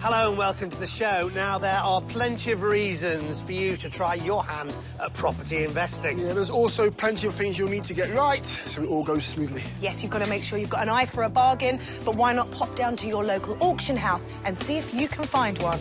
Hello and welcome to the show. Now, there are plenty of reasons for you to try your hand at property investing. Yeah, there's also plenty of things you'll need to get right so it all goes smoothly. Yes, you've got to make sure you've got an eye for a bargain, but why not pop down to your local auction house and see if you can find one.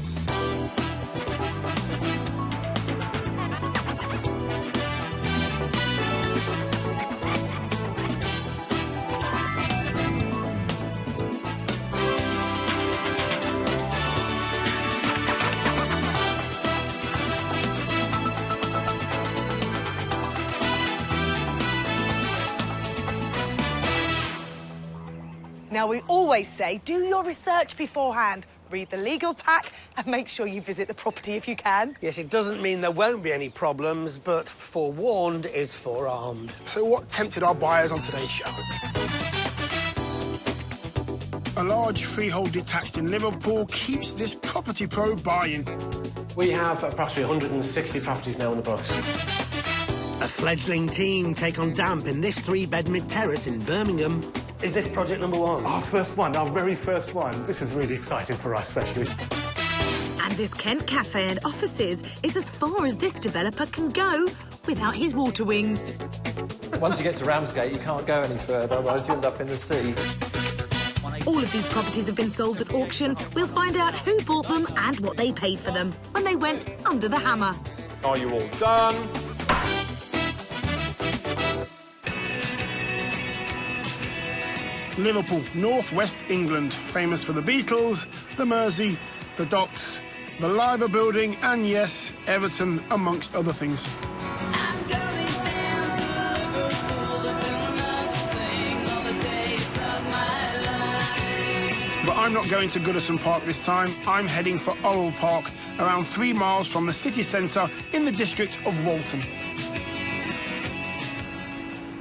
Now, we always say, do your research beforehand. Read the legal pack and make sure you visit the property if you can. Yes, it doesn't mean there won't be any problems, but forewarned is forearmed. So what tempted our buyers on today's show? A large freehold detached in Liverpool keeps this property pro buying. We have approximately 160 properties now on the books. A fledgling team take on damp in this 3-bed mid-terrace in Birmingham. Is this project number one? Our first one, our very first one. This is really exciting for us, actually. And this Kent cafe and offices is as far as this developer can go without his water wings. Once you get to Ramsgate, you can't go any further, otherwise you end up in the sea. All of these properties have been sold at auction. We'll find out who bought them and what they paid for them when they went under the hammer. Are you all done? Liverpool, north-west England, famous for the Beatles, the Mersey, the docks, the Liver building, and yes, Everton, amongst other things. But I'm not going to Goodison Park this time. I'm heading for Orrell Park, around 3 miles from the city centre in the district of Walton.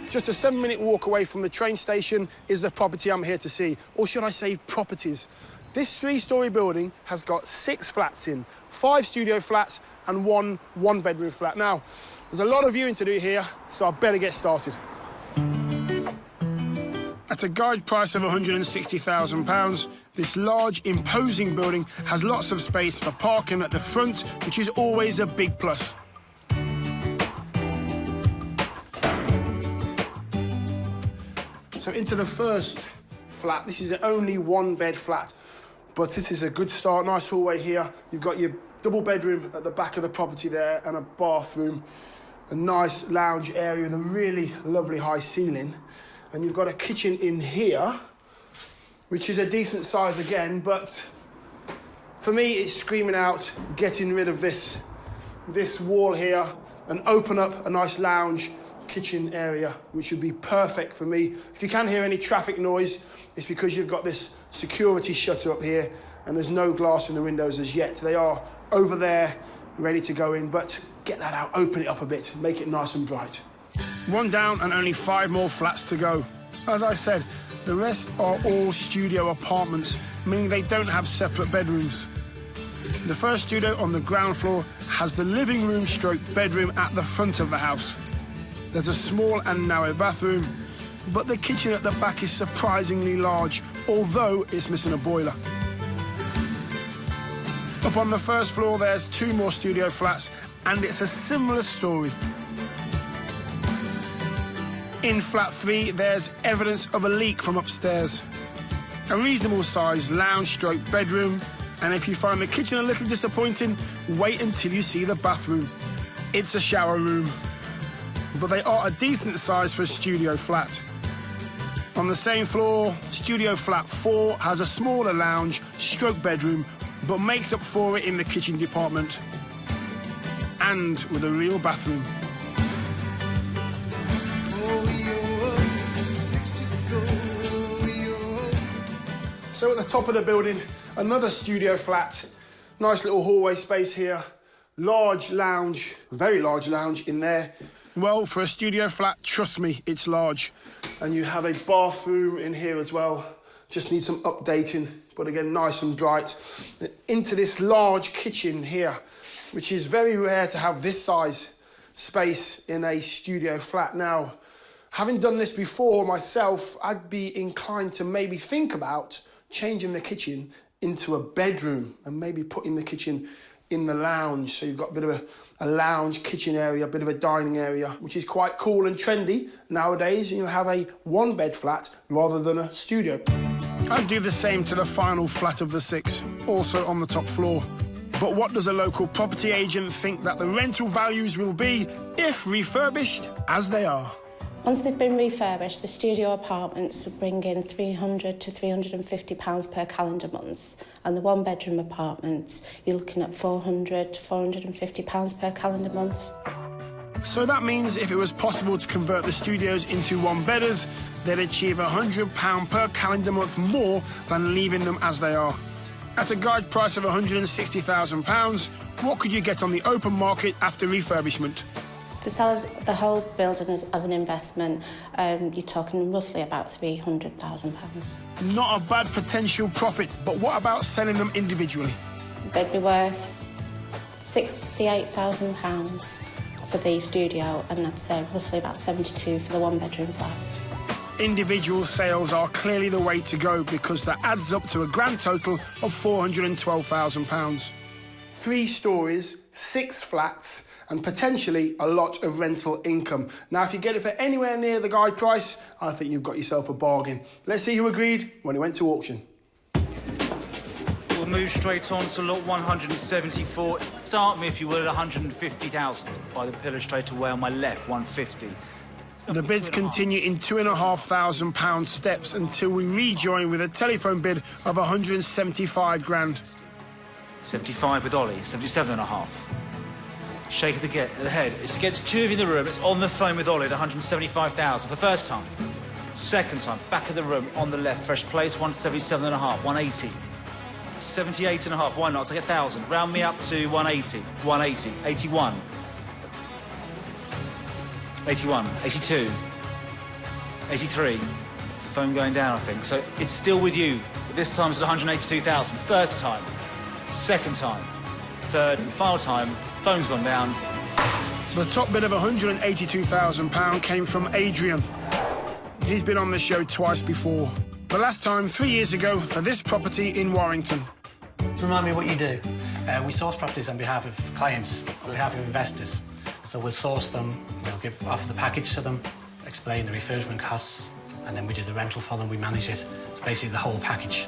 Just a 7-minute walk away from the train station is the property I'm here to see, or should I say properties. This 3-storey building has got 6 flats in, 5 studio flats and 1 one-bedroom flat. Now, there's a lot of viewing to do here, so I better get started. At a guide price of £160,000, this large, imposing building has lots of space for parking at the front, which is always a big plus. So into the first flat. This is the only 1-bed flat, but this is a good start. Nice hallway here. You've got your double bedroom at the back of the property there and a bathroom, a nice lounge area with a really lovely high ceiling. And you've got a kitchen in here, which is a decent size again, but for me, it's screaming out getting rid of this wall here and open up a nice lounge kitchen area, which would be perfect for me. If you can hear any traffic noise, it's because you've got this security shutter up here and there's no glass in the windows as yet. They are over there, ready to go in, but get that out, open it up a bit, make it nice and bright. 1 down and only 5 more flats to go. As I said, the rest are all studio apartments, meaning they don't have separate bedrooms. The first studio on the ground floor has the living room stroke bedroom at the front of the house. There's a small and narrow bathroom, but the kitchen at the back is surprisingly large, although it's missing a boiler. Up on the first floor, there's 2 more studio flats, and it's a similar story. In flat 3, there's evidence of a leak from upstairs. A reasonable-sized lounge-stroke bedroom, and if you find the kitchen a little disappointing, wait until you see the bathroom. It's a shower room, but they are a decent size for a studio flat. On the same floor, studio flat 4 has a smaller lounge, stroke bedroom, but makes up for it in the kitchen department, and with a real bathroom. So at the top of the building, another studio flat. Nice little hallway space here. Large lounge, very large lounge in there. Well, for a studio flat, trust me, it's large. And you have a bathroom in here as well. Just need some updating, but again, nice and bright. Into this large kitchen here, which is very rare to have this size space in a studio flat. Now, having done this before myself, I'd be inclined to maybe think about changing the kitchen into a bedroom and maybe putting the kitchen in the lounge. So you've got a bit of a lounge kitchen area, a bit of a dining area, which is quite cool and trendy nowadays. You'll have a one-bed flat rather than a studio. I'd do the same to the final flat of the 6, also on the top floor. But what does a local property agent think that the rental values will be if refurbished as they are? Once they've been refurbished, the studio apartments will bring in £300 to £350 per calendar month, and the one-bedroom apartments, you're looking at £400 to £450 per calendar month. So that means if it was possible to convert the studios into one-bedders, they'd achieve £100 per calendar month more than leaving them as they are. At a guide price of £160,000, what could you get on the open market after refurbishment? To sell the whole building as an investment, you're talking roughly about £300,000. Not a bad potential profit, but what about selling them individually? They'd be worth £68,000 for the studio, and I'd say roughly about 72 for the one-bedroom flats. Individual sales are clearly the way to go because that adds up to a grand total of £412,000. 3 stories, 6 flats, and potentially a lot of rental income. Now, if you get it for anywhere near the guide price, I think you've got yourself a bargain. Let's see who agreed when it went to auction. We'll move straight on to lot 174. Start me, if you will, at 150,000. By the pillar straight away on my left, 150. The bids continue in £2,500 steps until we rejoin with a telephone bid of 175 grand. 75 with Ollie, 77.5. Shake of the head. It's against 2 of you in the room. It's on the phone with Ollie at 175,000 for the first time. Second time, back of the room, on the left, fresh place, 177.5, 180. 78.5, why not? Take 1,000. Round me up to 180, 180, 81. 81, 82, 83. It's the phone going down, I think. So it's still with you. This time it's 182,000. First time. Second time. Third and final time. Phone's gone down. The top bid of £182,000 came from Adrian. He's been on the show twice before. The last time 3 years ago for this property in Warrington. Remind me what you do. We source properties on behalf of clients, on behalf of investors. So we'll source them, offer the package to them, explain the refurbishment costs, and then we do the rental for them, we manage it. It's basically the whole package.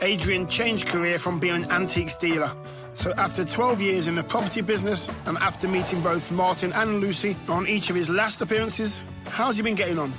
Adrian changed career from being an antiques dealer. So after 12 years in the property business, and after meeting both Martin and Lucy on each of his last appearances, how's he been getting on?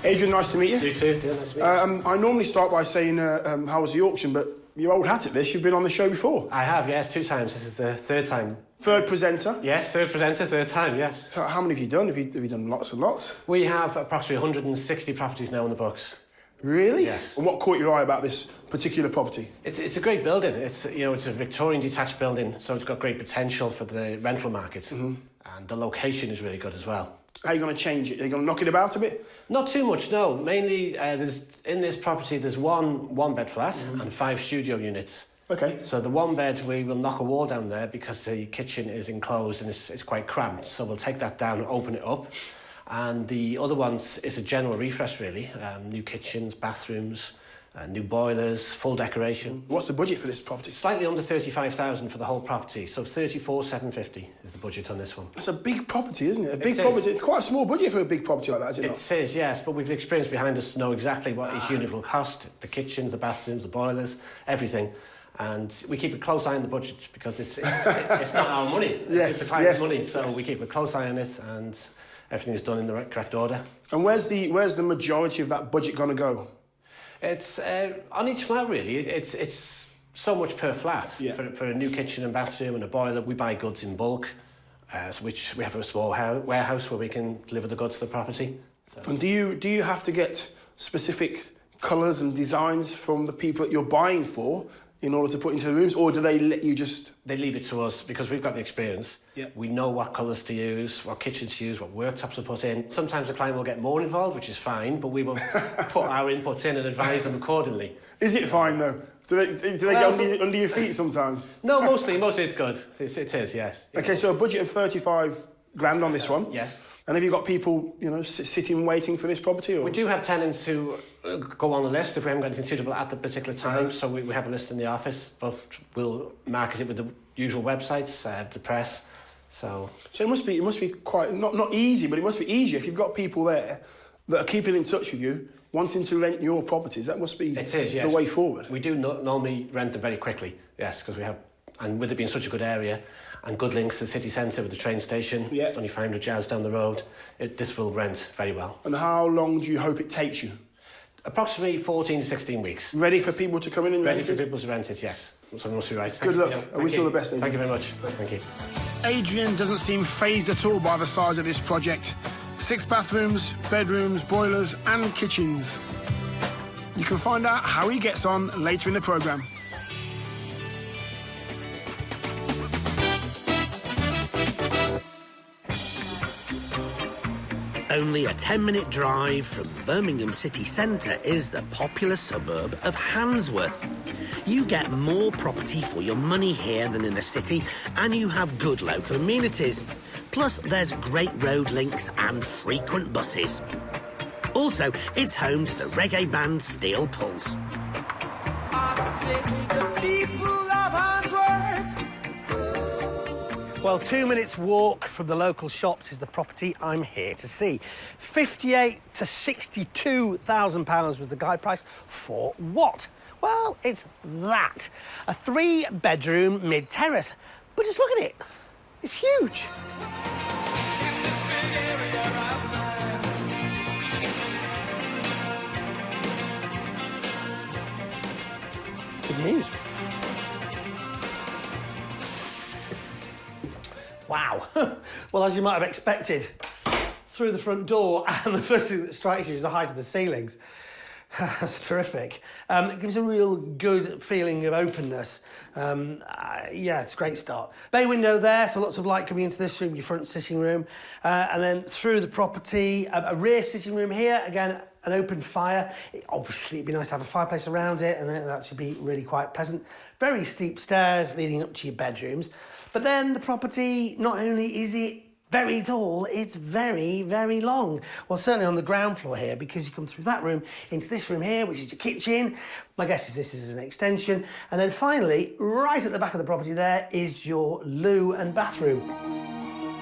Adrian, nice to meet you. You too, yeah, nice to meet you. I normally start by saying, how was the auction, but you're old hat at this. You've been on the show before. I have, yes, 2 times. This is the 3rd time. 3rd presenter? Yes, 3rd presenter, 3rd time, yes. How many have you done? Have you done lots and lots? We have approximately 160 properties now on the books. Really? Yes. And what caught your eye about this particular property? It's a great building. It's a Victorian detached building, so it's got great potential for the rental market. Mm-hmm. And the location is really good as well. How are you going to change it? Are you going to knock it about a bit? Not too much, no. Mainly, in this property, there's one-bed flat and 5 studio units. OK. So the one bed, we will knock a wall down there because the kitchen is enclosed and it's quite cramped. So we'll take that down and open it up. And the other ones is a general refresh, really. New kitchens, bathrooms, new boilers, full decoration. What's the budget for this property? Slightly under 35,000 for the whole property. So 34,750 is the budget on this one. That's a big property, isn't it? A big property. It's quite a small budget for a big property like that, is it not? It is, yes. But we've the experience behind us to know exactly what each unit will cost. The kitchens, the bathrooms, the boilers, everything. And we keep a close eye on the budget because it's not our money. It's the client's money. So we keep a close eye on it and everything is done in the correct order. And where's the majority of that budget going to go? It's on each flat, really. It's so much per flat. Yeah. For a new kitchen and bathroom and a boiler, we buy goods in bulk, which we have a small warehouse where we can deliver the goods to the property. So. And do you have to get specific colours and designs from the people that you're buying for in order to put into the rooms, or do they let you just... They leave it to us because we've got the experience. Yeah. We know what colours to use, what kitchens to use, what worktops to put in. Sometimes the client will get more involved, which is fine, but we will put our inputs in and advise them accordingly. Is it fine, though? Do they get under your feet sometimes? No, mostly it's good. It is, yes. OK, so a budget of 35 grand on this one. Yes. And have you got people, you know, sitting waiting for this property? Or? We do have tenants who go on the list if we haven't got anything suitable at the particular time. So we have a list in the office, but we'll market it with the usual websites, the press. So it must be quite not easy, but it must be easier if you've got people there that are keeping in touch with you, wanting to rent your properties. That must be the way forward. We do normally rent them very quickly, yes, because we have, and with it being such a good area and good links to the city centre with the train station, only 500 yards down the road, this will rent very well. And how long do you hope it takes you? Approximately 14 to 16 weeks. Ready for people to come in and rent it? Ready for people to rent it, yes. So must be right. Good luck. I wish you all the best. Thank you very much. Thank you. Adrian doesn't seem fazed at all by the size of this project. 6 bathrooms, bedrooms, boilers and kitchens. You can find out how he gets on later in the programme. Only a 10-minute drive from Birmingham city centre is the popular suburb of Handsworth. You get more property for your money here than in the city, and you have good local amenities. Plus, there's great road links and frequent buses. Also, it's home to the reggae band Steel Pulse. Well, 2 minutes walk from the local shops is the property I'm here to see. £58,000 to £62,000 was the guide price. For what? Well, it's that. A 3-bedroom mid-terrace. But just look at it. It's huge. Good news. Wow. Well, as you might have expected, through the front door, and the first thing that strikes you is the height of the ceilings. That's terrific. It gives a real good feeling of openness. Yeah, it's a great start. Bay window there, so lots of light coming into this room, your front sitting room. And then through the property, a rear sitting room here, again, an open fire. Obviously, it'd be nice to have a fireplace around it, and then it'd actually be really quite pleasant. Very steep stairs leading up to your bedrooms. But then the property, not only is it very tall, it's very, very long. Well, certainly on the ground floor here, because you come through that room into this room here, which is your kitchen. My guess is this is an extension. And then finally, right at the back of the property there is your loo and bathroom.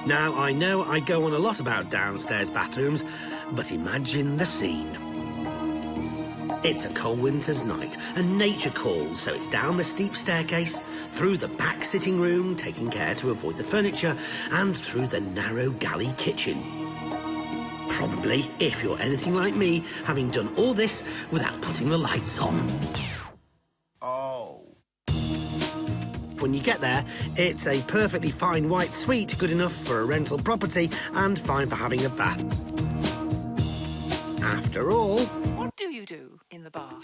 Now, I know I go on a lot about downstairs bathrooms, but imagine the scene. It's a cold winter's night, and nature calls, so it's down the steep staircase, through the back sitting room, taking care to avoid the furniture, and through the narrow galley kitchen. Probably, if you're anything like me, having done all this without putting the lights on. Oh. When you get there, it's a perfectly fine white suite, good enough for a rental property, and fine for having a bath. After all... What do you do in the bath?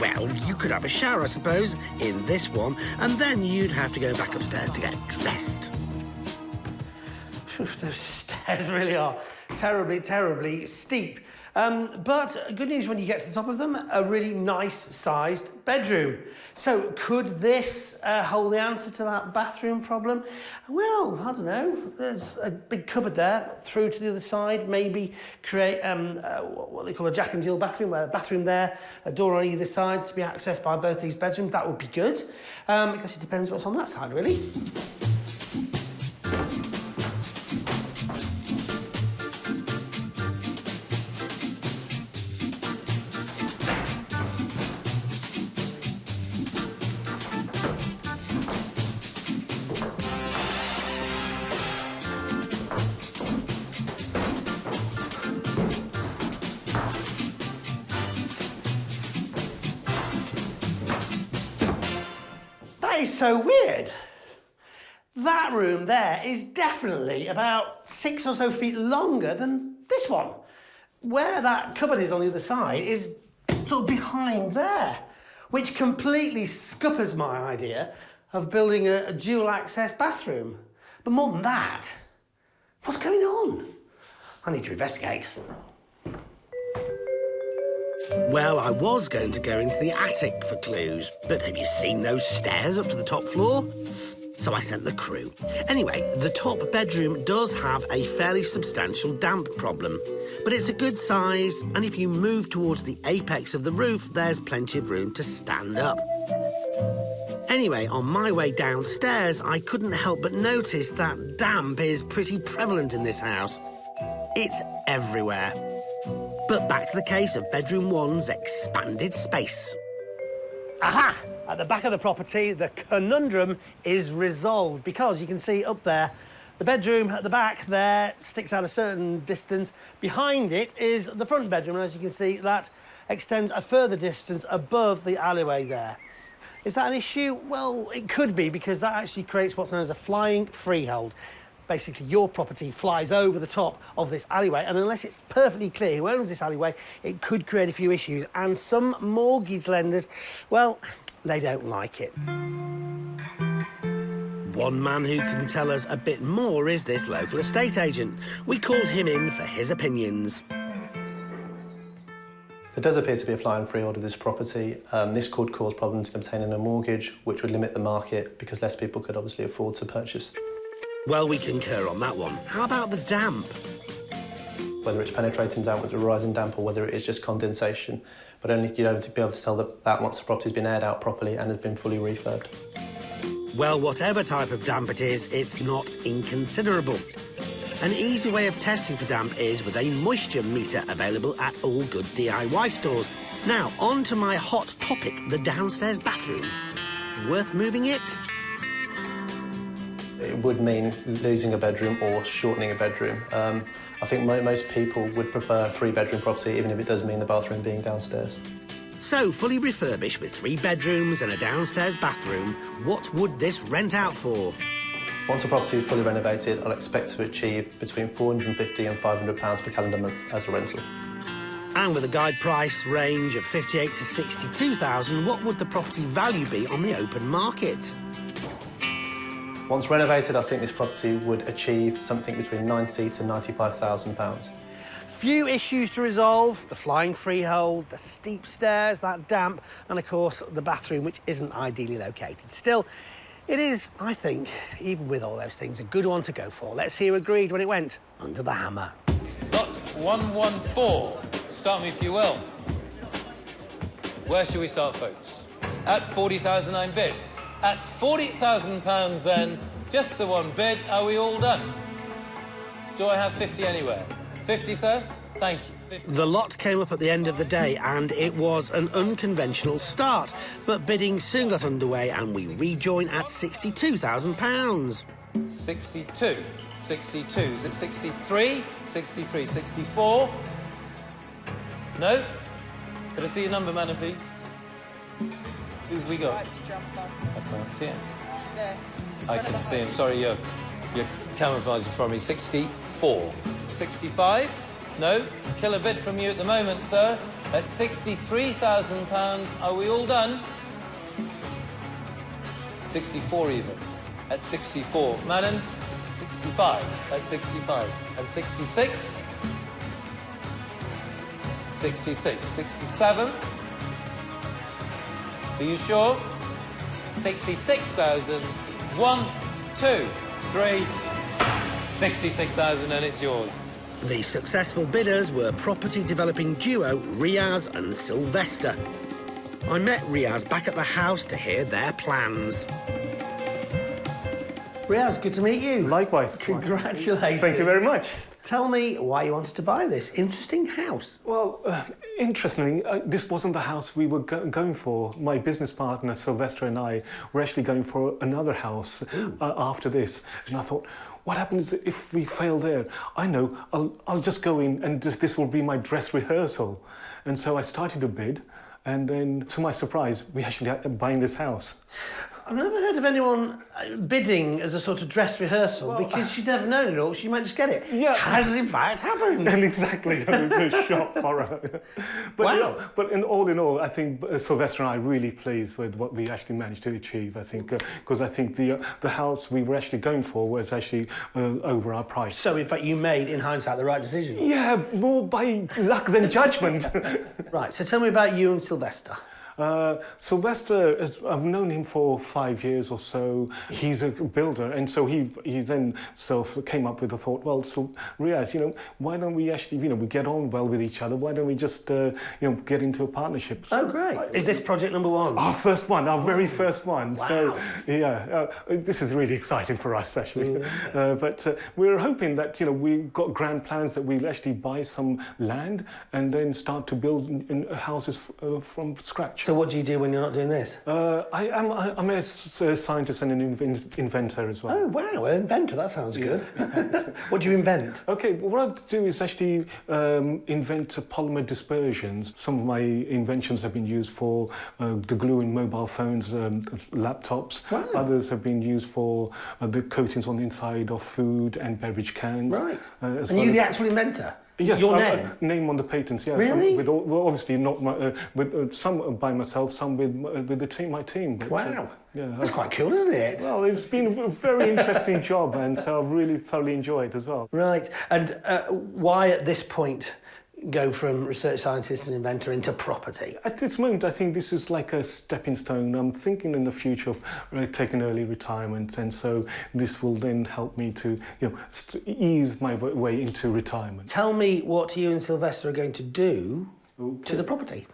Well, you could have a shower, I suppose, in this one, and then you'd have to go back upstairs to get dressed. Those stairs really are terribly, terribly steep. But good news when you get to the top of them, a really nice-sized bedroom. So could this hold the answer to that bathroom problem? Well, I don't know. There's a big cupboard there through to the other side. Maybe create what they call a Jack and Jill bathroom, where a bathroom there, a door on either side to be accessed by both these bedrooms. That would be good. I guess it depends what's on that side, really. That is so weird. That room there is definitely about 6 or so feet longer than this one. Where that cupboard is on the other side is sort of behind there, which completely scuppers my idea of building a dual-access bathroom. But more than that, what's going on? I need to investigate. Well, I was going to go into the attic for clues, but have you seen those stairs up to the top floor? so I sent the crew. Anyway, the top bedroom does have a fairly substantial damp problem, but it's a good size, and if you move towards the apex of the roof, there's plenty of room to stand up. Anyway, on my way downstairs, I couldn't help but notice that damp is pretty prevalent in this house. It's everywhere. But back to the case of bedroom 1's expanded space. Aha! At the back of the property, the conundrum is resolved because you can see up there, the bedroom at the back there sticks out a certain distance. Behind it is the front bedroom, and as you can see, that extends a further distance above the alleyway there. Is that an issue? Well, it could be, because that actually creates what's known as a flying freehold. Basically, your property flies over the top of this alleyway, and unless it's perfectly clear who owns this alleyway, it could create a few issues. And some mortgage lenders, well, they don't like it. One man who can tell us a bit more is this local estate agent. We called him in for his opinions. There does appear to be a flying freehold of this property. This could cause problems in obtaining a mortgage, which would limit the market because less people could obviously afford to purchase. Well, we concur on that one. How about the damp? Whether it's penetrating damp with the rising damp or whether it is just condensation, but only you'd only be able to tell that once the property's been aired out properly and has been fully refurbed. Well, whatever type of damp it is, it's not inconsiderable. An easy way of testing for damp is with a moisture meter available at all good DIY stores. Now, on to my hot topic, the downstairs bathroom. Worth moving it? It would mean losing a bedroom or shortening a bedroom. I think most people would prefer a 3-bedroom property, even if it does mean the bathroom being downstairs. So, fully refurbished with 3 bedrooms and a downstairs bathroom, what would this rent out for? Once a property is fully renovated, I'll expect to achieve between £450 and £500 per calendar month as a rental. And with a guide price range of 58 to 62,000, what would the property value be on the open market? Once renovated, I think this property would achieve something between £90,000 to £95,000. Few issues to resolve: the flying freehold, the steep stairs, that damp, and of course the bathroom, which isn't ideally located. Still, it is, I think, even with all those things, a good one to go for. Let's hear agreed when it went under the hammer. Lot 114. Start me if you will. Where shall we start, folks? At 40,000 I'm bid. At £40,000 then, just the one bid, are we all done? Do I have 50 anywhere? 50, sir? Thank you. 50. The lot came up at the end of the day, and it was an unconventional start. But bidding soon got underway, and we rejoin at £62,000. 62. 62. Is it 63? 63. 64? No? Could I see your number, madam, please? Who've we got? I can't see him. There. I can see him. Sorry, you're camouflaging for me. 64. 65? No? Kill a bid from you at the moment, sir. At £63,000, are we all done? 64 even. At 64. Madam, 65. At 65. At 66? 66. 67? Are you sure? 66,000. 1, 2, 3. 66,000 and it's yours. The successful bidders were property developing duo Riaz and Sylvester. I met Riaz back at the house to hear their plans. Riaz, good to meet you. Likewise. Congratulations. Thank you very much. Tell me why you wanted to buy this interesting house. Well, interestingly, this wasn't the house we were going for. My business partner, Sylvester, and I were actually going for another house after this. And I thought, what happens if we fail there? I know, I'll just go in and this will be my dress rehearsal. And so I started to bid, and then, to my surprise, we actually ended up buying this house. I've never heard of anyone bidding as a sort of dress rehearsal, because you'd never known it all, so you might just get it. Yeah. Has in fact happened. And exactly, it was a shock horror. But, wow. You know, but in all, I think Sylvester and I are really pleased with what we actually managed to achieve, I think, because I think the house we were actually going for was actually over our price. So, in fact, you made, in hindsight, the right decision? Yeah, more by luck than judgment. Right, so tell me about you and Sylvester. Sylvester, I've known him for 5 years or so. He's a builder, and so he then came up with the thought, well, so Riaz, why don't we actually, we get on well with each other, why don't we just, get into a partnership? So, great. Is this project number one? Our first one, our very first one. Wow. So, yeah, this is really exciting for us, actually. But we're hoping that, we've got grand plans that we'll actually buy some land and then start to build houses from scratch. So what do you do when you're not doing this? I'm a scientist and an inventor as well. Oh, wow, an inventor, that sounds good. What do you invent? Okay, well, what I do is actually invent polymer dispersions. Some of my inventions have been used for the glue in mobile phones, laptops. Wow. Others have been used for the coatings on the inside of food and beverage cans. Right. And you're the actual inventor? Yeah, your name? Name on the patents, yeah. Really? Obviously not with some by myself, some with the team, my team. But, wow. Yeah, that's quite cool, isn't it? Well, it's been a very interesting job, and so I've really thoroughly enjoyed it as well. Right. And why at this point go from research scientist and inventor into property? At this moment, I think this is like a stepping stone. I'm thinking in the future of taking early retirement, and so this will then help me to, ease my way into retirement. Tell me what you and Sylvester are going to do to the property.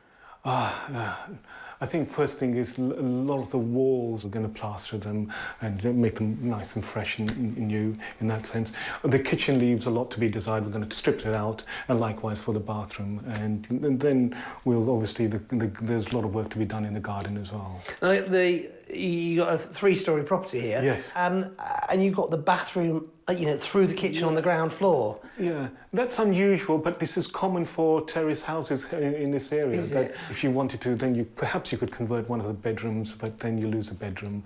I think first thing is a lot of the walls are going to plaster them and make them nice and fresh and new in that sense. The kitchen leaves a lot to be desired. We're going to strip it out, and likewise for the bathroom. And then we'll obviously, there's a lot of work to be done in the garden as well. You got a 3-storey property here. Yes. And you've got the bathroom, through the kitchen on the ground floor. Yeah, that's unusual, but this is common for terrace houses in this area. Is it? If you wanted to, then perhaps you could convert one of the bedrooms, but then you lose a bedroom.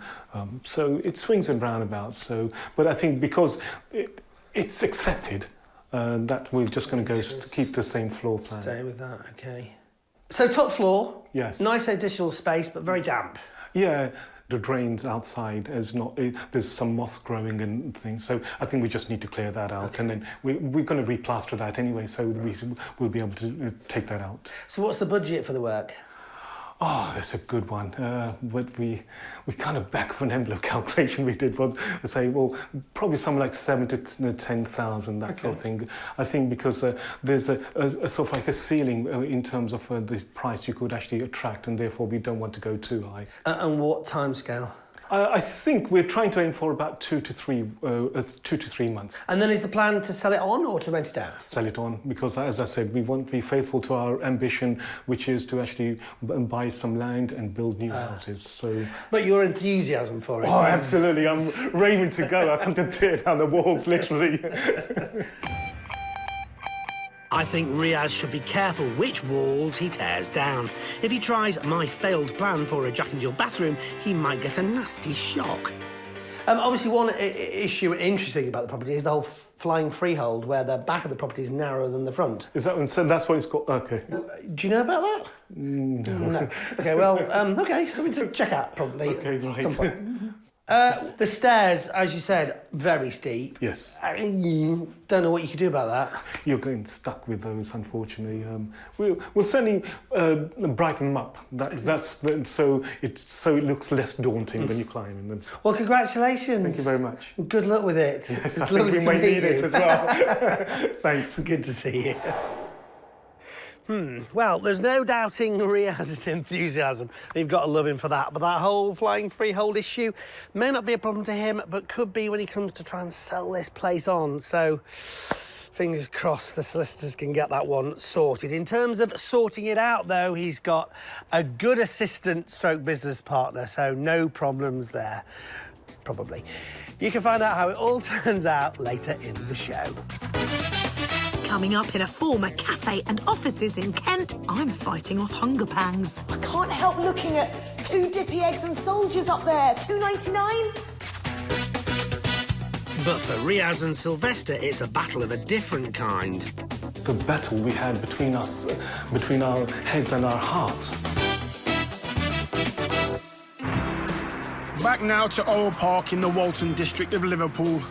So it swings and roundabouts. But I think because it's accepted, that we're just going to keep the same floor plan. Stay with that, okay. So top floor. Yes. Nice additional space, but very damp. Yeah, the drains outside there's some moss growing and things, so I think we just need to clear that out, and then we're going to replaster that anyway, so we'll be able to take that out. So what's the budget for the work? Oh, that's a good one. But we kind of back of an envelope calculation we did was to say, well, probably something like 7,000 to 10,000, that sort of thing. I think because there's a sort of like a ceiling in terms of the price you could actually attract, and therefore we don't want to go too high. And what timescale? I think we're trying to aim for about 2 to 3 months. And then is the plan to sell it on or to rent it out? Sell it on, because as I said, we want to be faithful to our ambition, which is to actually buy some land and build new houses. So. But your enthusiasm for it Oh, absolutely. I'm raving to go. I can tear down the walls, literally. I think Riaz should be careful which walls he tears down. If he tries my failed plan for a Jack and Jill bathroom, he might get a nasty shock. Obviously, one issue interesting about the property is the whole flying freehold, where the back of the property is narrower than the front. Is that so? That's what it's called. Okay. Do you know about that? No. Okay. Well. Okay. Something to check out probably. Okay. Right. At some point. The stairs, as you said, very steep. Yes. I mean, don't know what you could do about that. You're getting stuck with those, unfortunately. We'll certainly brighten them up. So it looks less daunting when you climb in them. Well, congratulations. Thank you very much. Good luck with it. Yes, it's I think we might need it as well. Thanks. Good to see you. Well, there's no doubting Riaz's enthusiasm. You've got to love him for that. But that whole flying freehold issue may not be a problem to him, but could be when he comes to try and sell this place on. So, fingers crossed the solicitors can get that one sorted. In terms of sorting it out, though, he's got a good assistant stroke business partner, so no problems there, probably. You can find out how it all turns out later in the show. Coming up in a former cafe and offices in Kent, I'm fighting off hunger pangs. I can't help looking at 2 dippy eggs and soldiers up there, $2.99. But for Riaz and Sylvester, it's a battle of a different kind. The battle we had between us, between our heads and our hearts. Back now to Oral Park in the Walton district of Liverpool.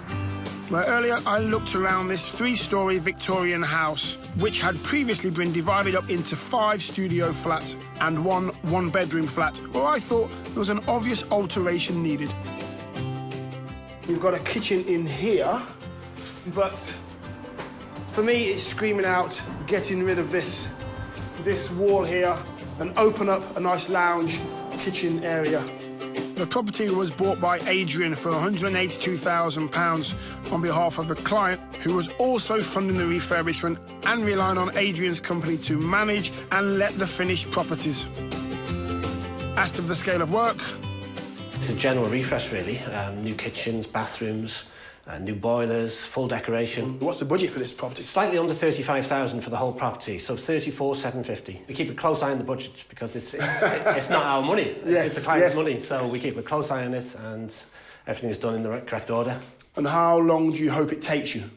Where earlier I looked around this 3-storey Victorian house, which had previously been divided up into 5 studio flats and 1 one-bedroom flat, where I thought there was an obvious alteration needed. You've got a kitchen in here, but for me it's screaming out getting rid of this wall here and open up a nice lounge kitchen area. The property was bought by Adrian for £182,000 on behalf of a client who was also funding the refurbishment and relying on Adrian's company to manage and let the finished properties. Asked of the scale of work. It's a general refresh, really. New kitchens, bathrooms, new boilers, full decoration. What's the budget for this property? Slightly under 35,000 for the whole property, so 34,750. We keep a close eye on the budget because it's not our money. It's the client's money, so we keep a close eye on it and everything is done in the correct order. And how long do you hope it takes you?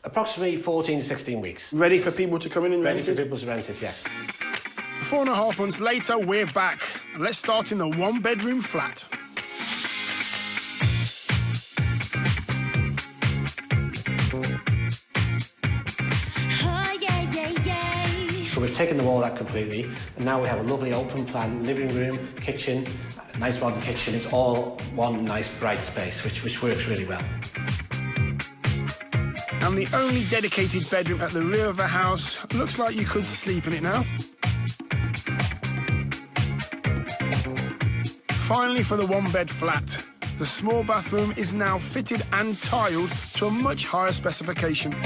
Approximately 14 to 16 weeks. Ready for people to come in and rent it? Ready for people to rent it, yes. 4.5 months later, we're back. And let's start in the one-bedroom flat. So we've taken the wall out completely, and now we have a lovely open plan living room, kitchen, a nice modern kitchen. It's all one nice bright space, which works really well. And the only dedicated bedroom at the rear of the house looks like you could sleep in it now. Finally, for the one-bed flat, the small bathroom is now fitted and tiled to a much higher specification.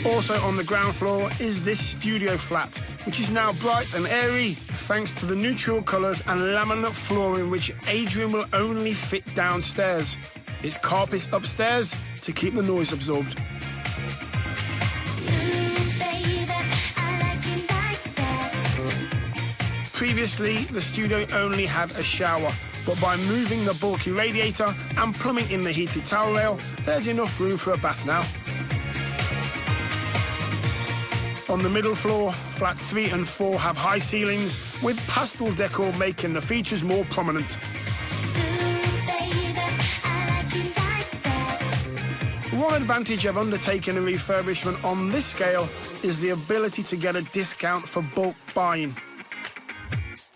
Also on the ground floor is this studio flat, which is now bright and airy thanks to the neutral colours and laminate flooring which Adrian will only fit downstairs. It's carpets upstairs to keep the noise absorbed. Previously, the studio only had a shower, but by moving the bulky radiator and plumbing in the heated towel rail, there's enough room for a bath now. On the middle floor, flat 3 and 4 have high ceilings, with pastel decor making the features more prominent. One advantage of undertaking a refurbishment on this scale is the ability to get a discount for bulk buying.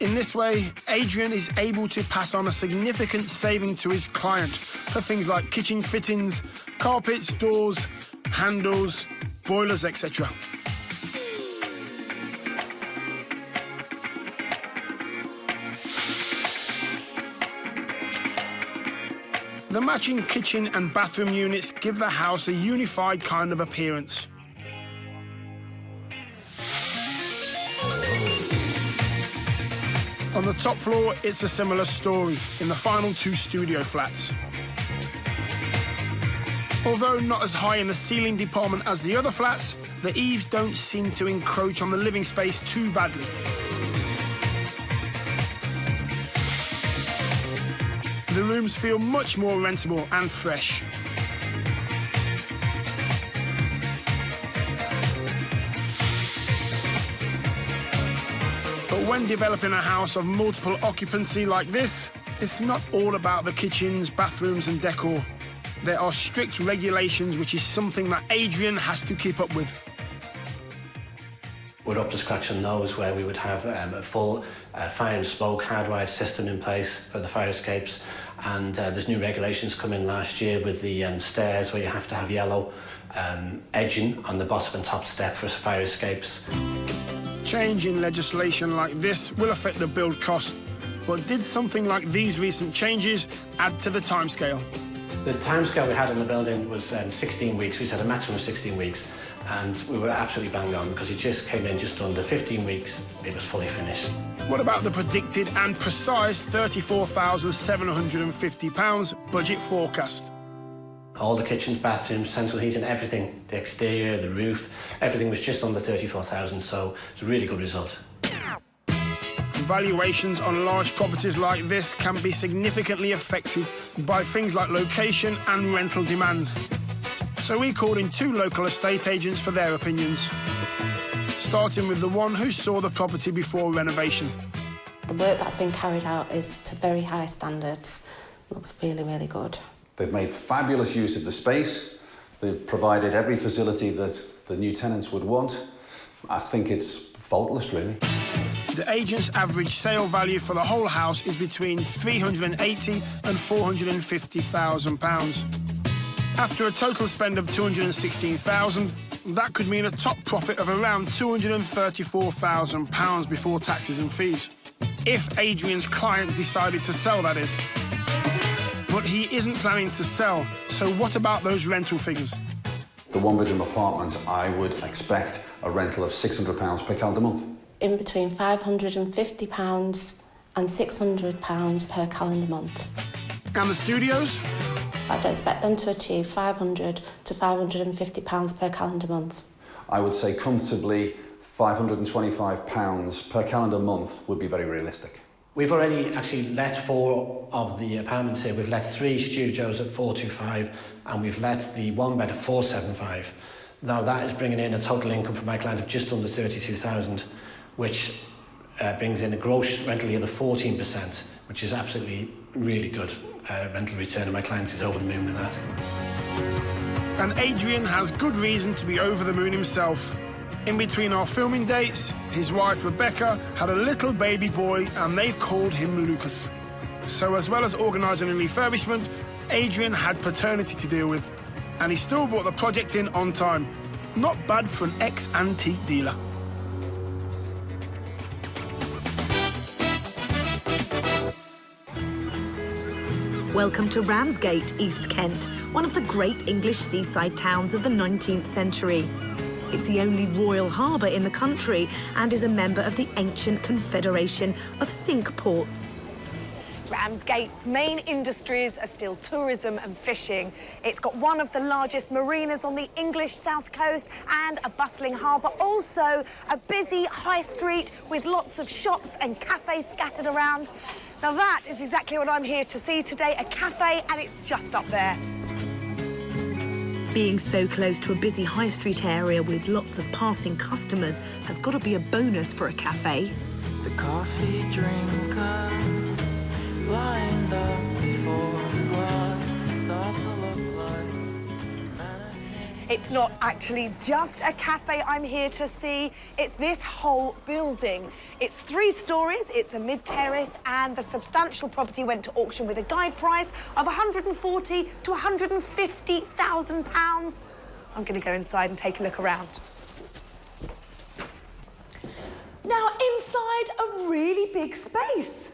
In this way, Adrian is able to pass on a significant saving to his client for things like kitchen fittings, carpets, doors, handles, boilers, etc. The matching kitchen and bathroom units give the house a unified kind of appearance. On the top floor, it's a similar story in the final 2 studio flats. Although not as high in the ceiling department as the other flats, the eaves don't seem to encroach on the living space too badly. The rooms feel much more rentable and fresh. But when developing a house of multiple occupancy like this, it's not all about the kitchens, bathrooms and decor. There are strict regulations, which is something that Adrian has to keep up with. We're up to scratch on those, where we would have a full fire and smoke hardwired system in place for the fire escapes. And there's new regulations come in last year with the stairs, where you have to have yellow edging on the bottom and top step for fire escapes. Change in legislation like this will affect the build cost, but did something like these recent changes add to the timescale? The timescale we had on the building was 16 weeks. We had a maximum of 16 weeks, and we were absolutely bang on because it just came in just under 15 weeks. It was fully finished. What about the predicted and precise £34,750 budget forecast? All the kitchens, bathrooms, central heating, everything, the exterior, the roof, everything was just under 34,000, so it's a really good result. Valuations on large properties like this can be significantly affected by things like location and rental demand. So we called in 2 local estate agents for their opinions, starting with the one who saw the property before renovation. The work that's been carried out is to very high standards. Looks really, really good. They've made fabulous use of the space. They've provided every facility that the new tenants would want. I think it's faultless, really. The agent's average sale value for the whole house is between £380,000 and £450,000. After a total spend of £216,000, that could mean a top profit of around £234,000 before taxes and fees. If Adrian's client decided to sell, that is. But he isn't planning to sell, so what about those rental figures? The one-bedroom apartment, I would expect a rental of £600 per calendar month. In between £550 and £600 per calendar month. And the studios? I'd expect them to achieve £500 to £550 per calendar month. I would say comfortably £525 per calendar month would be very realistic. We've already actually let 4 of the apartments here. We've let 3 studios at 425 and we've let the 1-bed at 475. Now that is bringing in a total income for my client of just under 32,000, which brings in a gross rental yield of 14%, which is absolutely really good rental return, and my client is over the moon with that. And Adrian has good reason to be over the moon himself. In between our filming dates, his wife Rebecca had a little baby boy and they've called him Lucas. So as well as organising a refurbishment, Adrian had paternity to deal with, and he still brought the project in on time. Not bad for an ex-antique dealer. Welcome to Ramsgate, East Kent, one of the great English seaside towns of the 19th century. It's the only royal harbour in the country and is a member of the ancient Confederation of Cinque Ports. Ramsgate's main industries are still tourism and fishing. It's got one of the largest marinas on the English south coast and a bustling harbour. Also, a busy high street with lots of shops and cafes scattered around. Now that is exactly what I'm here to see today, a cafe, and it's just up there. Being so close to a busy high street area with lots of passing customers has got to be a bonus for a cafe. The coffee drinker lined up before the glass, thoughts look like. It's not actually just a cafe I'm here to see, it's this whole building. It's 3 stories, it's a mid-terrace, and the substantial property went to auction with a guide price of £140,000 to £150,000. I'm going to go inside and take a look around. Now, inside a really big space.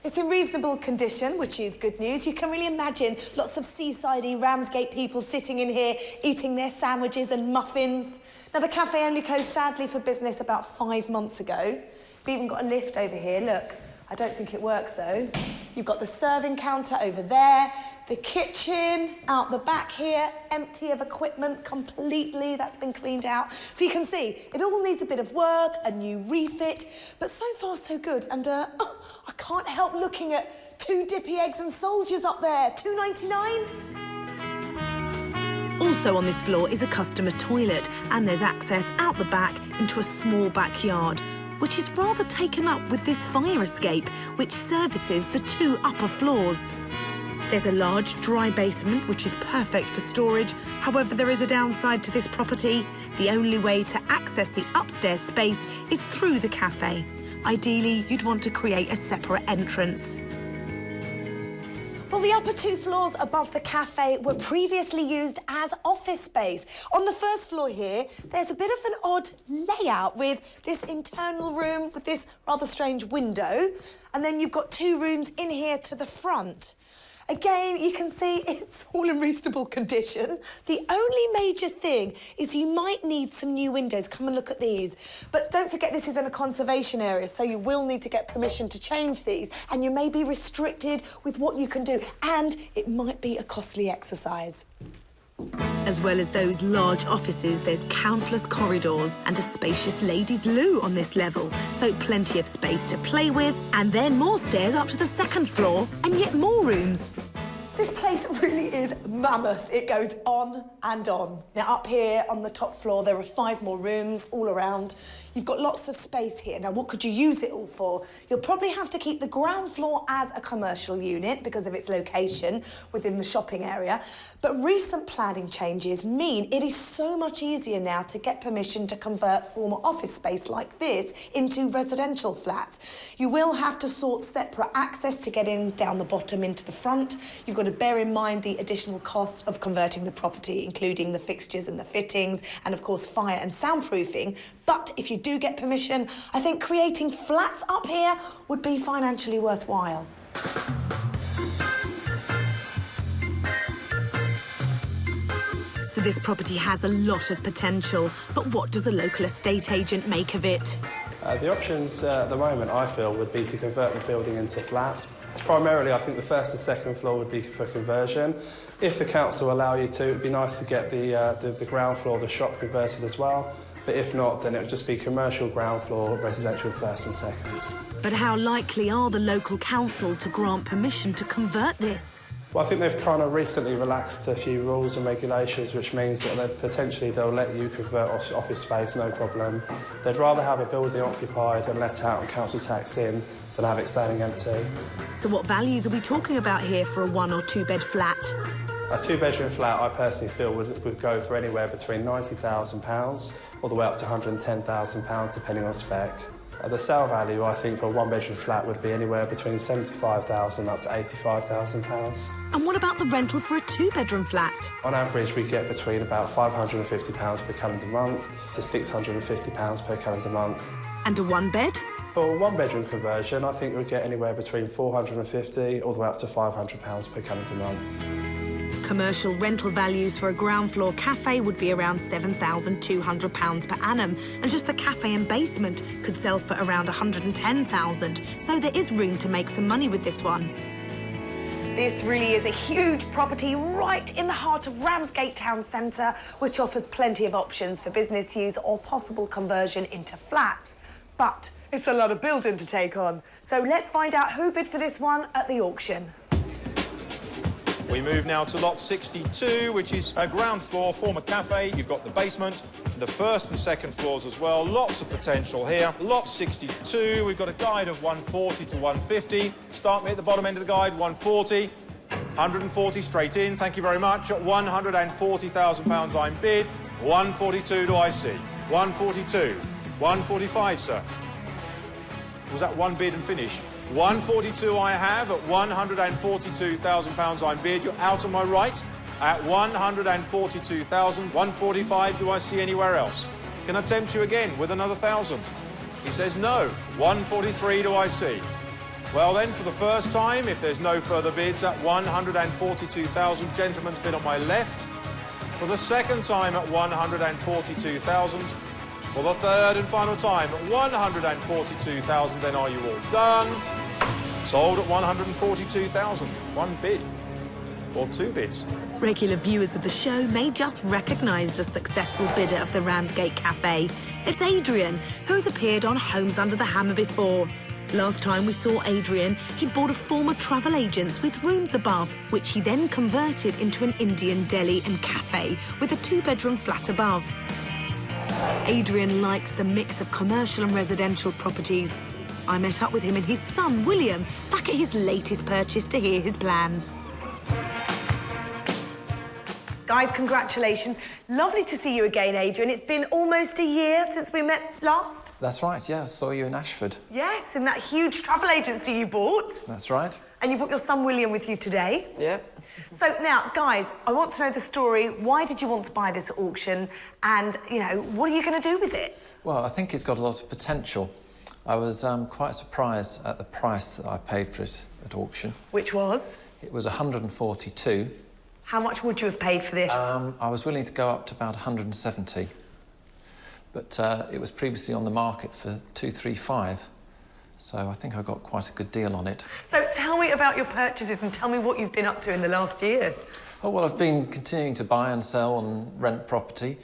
It's in reasonable condition, which is good news. You can really imagine lots of seaside-y Ramsgate people sitting in here, eating their sandwiches and muffins. Now, the cafe only closed, sadly, for business about 5 months ago. We've even got a lift over here, look. I don't think it works, though. You've got the serving counter over there, the kitchen out the back here, empty of equipment completely. That's been cleaned out. So you can see, it all needs a bit of work, a new refit, but so far so good. And I can't help looking at 2 dippy eggs and soldiers up there, $2.99. Also on this floor is a customer toilet, and there's access out the back into a small backyard, which is rather taken up with this fire escape, which services the 2 upper floors. There's a large dry basement, which is perfect for storage. However, there is a downside to this property. The only way to access the upstairs space is through the cafe. Ideally, you'd want to create a separate entrance. Well, the upper 2 floors above the cafe were previously used as office space. On the first floor here, there's a bit of an odd layout with this internal room with this rather strange window. And then you've got 2 rooms in here to the front. Again, you can see it's all in reasonable condition. The only major thing is you might need some new windows. Come and look at these. But don't forget this is in a conservation area, so you will need to get permission to change these, and you may be restricted with what you can do, and it might be a costly exercise. As well as those large offices, there's countless corridors and a spacious ladies' loo on this level, so plenty of space to play with, and then more stairs up to the 2nd floor, and yet more rooms. This place really is mammoth. It goes on and on. Now, up here on the top floor, there are 5 more rooms all around. You've got lots of space here. Now, what could you use it all for? You'll probably have to keep the ground floor as a commercial unit because of its location within the shopping area. But recent planning changes mean it is so much easier now to get permission to convert former office space like this into residential flats. You will have to sort separate access to get in down the bottom into the front. You've got to bear in mind the additional cost of converting the property, including the fixtures and the fittings, and of course fire and soundproofing. But if you do get permission, I think creating flats up here would be financially worthwhile. So this property has a lot of potential, but what does the local estate agent make of it? The options at the moment, I feel, would be to convert the building into flats. Primarily, I think the first and second floor would be for conversion. If the council allow you to, it'd be nice to get the ground floor, the shop converted as well. But if not, then it would just be commercial ground floor, residential first and second. But how likely are the local council to grant permission to convert this? Well, I think they've kind of recently relaxed a few rules and regulations, which means that they'll let you convert office space, no problem. They'd rather have a building occupied and let out and council tax in than have it standing empty. So what values are we talking about here for a 1 or 2 bed flat? A 2-bedroom flat, I personally feel, would go for anywhere between £90,000 all the way up to £110,000, depending on spec. The sale value, I think, for a 1-bedroom flat would be anywhere between £75,000 up to £85,000. And what about the rental for a 2-bedroom flat? On average, we get between about £550 per calendar month to £650 per calendar month. And a 1-bed? For a 1-bedroom conversion, I think we'd get anywhere between £450 all the way up to £500 per calendar month. Commercial rental values for a ground floor cafe would be around £7,200 per annum, and just the cafe and basement could sell for around £110,000. So there is room to make some money with this one. This really is a huge property right in the heart of Ramsgate town centre, which offers plenty of options for business use or possible conversion into flats. But it's a lot of building to take on. So let's find out who bid for this one at the auction. We move now to lot 62, which is a ground floor former cafe. You've got the basement, the first and second floors as well. Lots of potential here. Lot 62, we've got a guide of 140 to 150. Start me at the bottom end of the guide, 140. 140 straight in, thank you very much. At £140,000 I'm bid. 142 do I see. 142. 145, sir. Was that one bid and finish? 142 I have at £142,000 I'm bid. You're out on my right at 142,000. 145 do I see anywhere else? Can I tempt you again with another 1,000? He says no. 143 do I see? Well then, for the first time, if there's no further bids, at 142,000, gentleman's bid on my left. For the second time at 142,000. For the third and final time at 142,000, then are you all done? Sold at 142,000. One bid. Or 2 bids. Regular viewers of the show may just recognise the successful bidder of the Ramsgate Cafe. It's Adrian, who has appeared on Homes Under the Hammer before. Last time we saw Adrian, he'd bought a former travel agent's with rooms above, which he then converted into an Indian deli and cafe with a 2-bedroom flat above. Adrian likes the mix of commercial and residential properties. I met up with him and his son, William, back at his latest purchase to hear his plans. Guys, congratulations. Lovely to see you again, Adrian. It's been almost a year since we met last. That's right, yeah. I saw you in Ashford. Yes, in that huge travel agency you bought. That's right. And you brought your son, William, with you today. Yep. So now, guys, I want to know the story. Why did you want to buy this at auction? And, you know, what are you going to do with it? Well, I think it's got a lot of potential. I was quite surprised at the price that I paid for it at auction. Which was? It was 142. How much would you have paid for this? I was willing to go up to about 170. But it was previously on the market for 235. So I think I got quite a good deal on it. So tell me about your purchases and tell me what you've been up to in the last year. Oh, well, I've been continuing to buy and sell and rent property.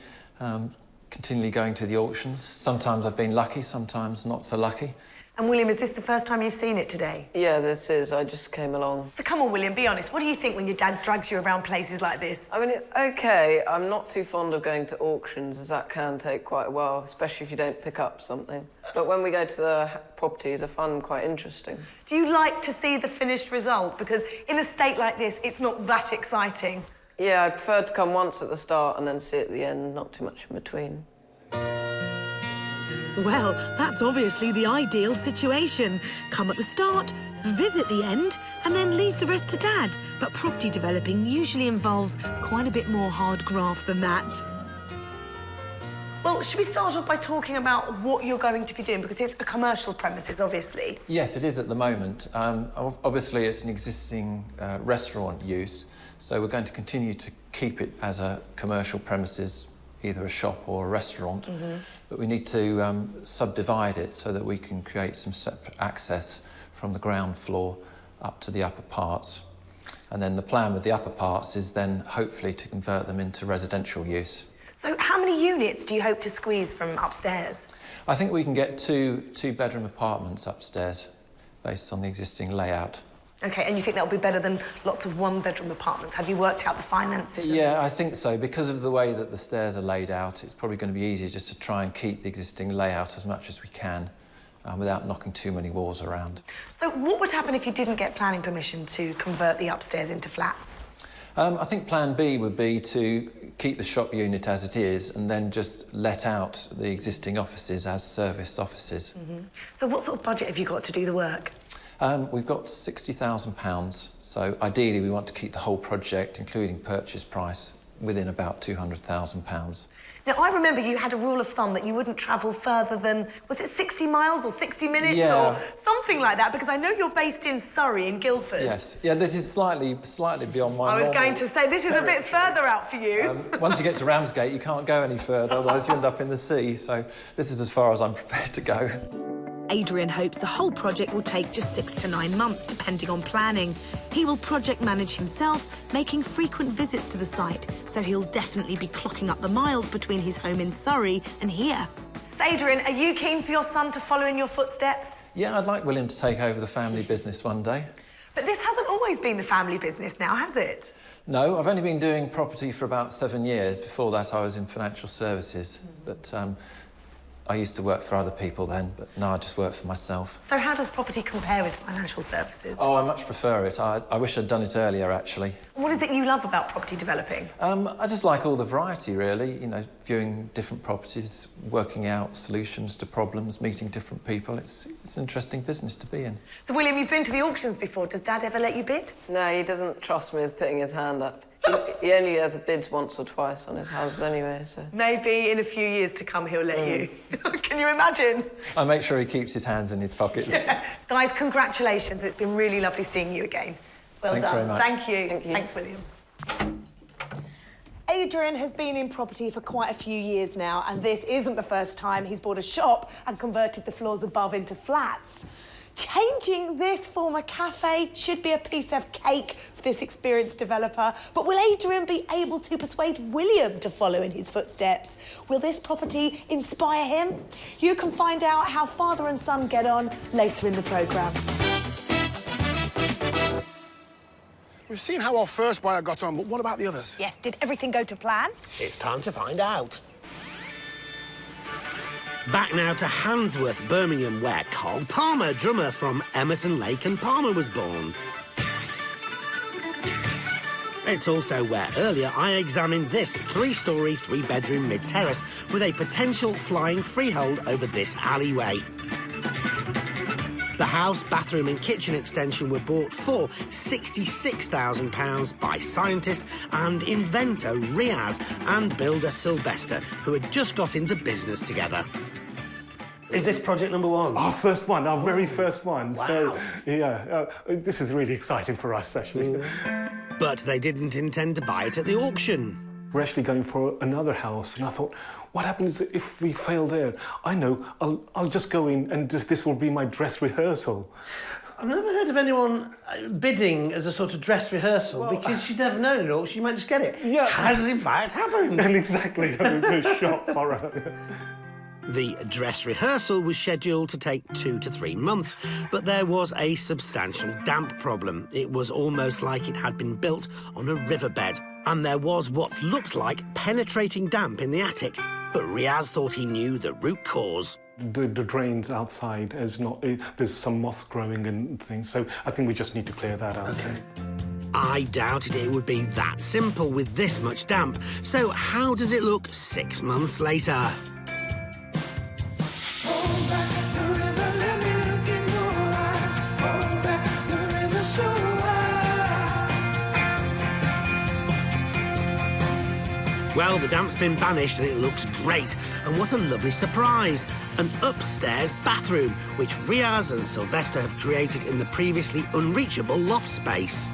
continually going to the auctions. Sometimes I've been lucky, sometimes not so lucky. And William, is this the first time you've seen it today? Yeah, this is. I just came along. So come on, William, be honest. What do you think when your dad drags you around places like this? I mean, it's OK. I'm not too fond of going to auctions, as that can take quite a while, especially if you don't pick up something. But when we go to the properties, I find them quite interesting. Do you like to see the finished result? Because in a state like this, it's not that exciting. Yeah, I prefer to come once at the start and then see it at the end, not too much in between. Well, that's obviously the ideal situation. Come at the start, visit the end, and then leave the rest to Dad. But property developing usually involves quite a bit more hard graft than that. Well, should we start off by talking about what you're going to be doing? Because it's a commercial premises, obviously. Yes, it is at the moment. Obviously, it's an existing restaurant use, so we're going to continue to keep it as a commercial premises, either a shop or a restaurant. But we need to subdivide it so that we can create some separate access from the ground floor up to the upper parts. And then the plan with the upper parts is then hopefully to convert them into residential use. So how many units do you hope to squeeze from upstairs? I think we can get two-bedroom apartments upstairs based on the existing layout. OK, and you think that'll be better than lots of one-bedroom apartments? Have you worked out the finances? Yeah, I think so. Because of the way that the stairs are laid out, it's probably going to be easier just to try and keep the existing layout as much as we can without knocking too many walls around. So what would happen if you didn't get planning permission to convert the upstairs into flats? I think plan B would be to keep the shop unit as it is and then just let out the existing offices as serviced offices. So what sort of budget have you got to do the work? We've got £60,000, so ideally we want to keep the whole project, including purchase price, within about £200,000. Now, I remember you had a rule of thumb that you wouldn't travel further than, was it 60 miles or 60 minutes or something like that? Because I know you're based in Surrey, in Guildford. Yes. Yeah, this is slightly beyond my I was going to say, this is a bit further out for you. Once you get to Ramsgate, you can't go any further, otherwise you end up in the sea. So this is as far as I'm prepared to go. Adrian hopes the whole project will take just 6 to 9 months, depending on planning. He will project manage himself, making frequent visits to the site, so he'll definitely be clocking up the miles between his home in Surrey and here. So, Adrian, are you keen for your son to follow in your footsteps? Yeah, I'd like William to take over the family business one day. But this hasn't always been the family business now, has it? No, I've only been doing property for about 7 years. Before that, I was in financial services. But I used to work for other people then, but now I just work for myself. So how does property compare with financial services? Oh, I much prefer it. I wish I'd done it earlier, actually. What is it you love about property developing? I just like all the variety, really. You know, viewing different properties, working out solutions to problems, meeting different people. It's an interesting business to be in. So, William, you've been to the auctions before. Does Dad ever let you bid? No, he doesn't trust me with putting his hand up. He only ever bids once or twice on his houses anyway, so... Maybe in a few years to come he'll let you. Can you imagine? I make sure he keeps his hands in his pockets. Yeah. Guys, congratulations. It's been really lovely seeing you again. Well Thanks done. very much. Thank you. Thank you. Thanks, William. Adrian has been in property for quite a few years now, and this isn't the first time he's bought a shop and converted the floors above into flats. Changing this former cafe should be a piece of cake for this experienced developer. But will Adrian be able to persuade William to follow in his footsteps? Will this property inspire him? You can find out how father and son get on later in the programme. We've seen how our first buyer got on, but what about the others? Yes, did everything go to plan? It's time to find out. Back now to Handsworth, Birmingham, where Carl Palmer, drummer from Emerson, Lake and Palmer, was born. It's also where earlier I examined this 3-storey, 3-bedroom mid-terrace with a potential flying freehold over this alleyway. The house, bathroom and kitchen extension were bought for £66,000 by scientist and inventor Riaz and builder Sylvester, who had just got into business together. Is this project number one? Our first one, our very first one. Wow. So, yeah, this is really exciting for us, actually. But they didn't intend to buy it at the auction. We're actually going for another house, and I thought, what happens if we fail there? I know, I'll just go in and this will be my dress rehearsal. I've never heard of anyone bidding as a sort of dress rehearsal because you never know in auction, you might just get it. Yeah. Has in fact happened. And exactly, it was a shock horror. The dress rehearsal was scheduled to take 2 to 3 months, but there was a substantial damp problem. It was almost like it had been built on a riverbed, and there was what looked like penetrating damp in the attic. But Riaz thought he knew the root cause. The drains outside is not... there's some moss growing and things, so I think we just need to clear that out. Okay. I doubted it would be that simple with this much damp. So how does it look 6 months later? Well, the damp's been banished and it looks great. And what a lovely surprise. An upstairs bathroom, which Riaz and Sylvester have created in the previously unreachable loft space.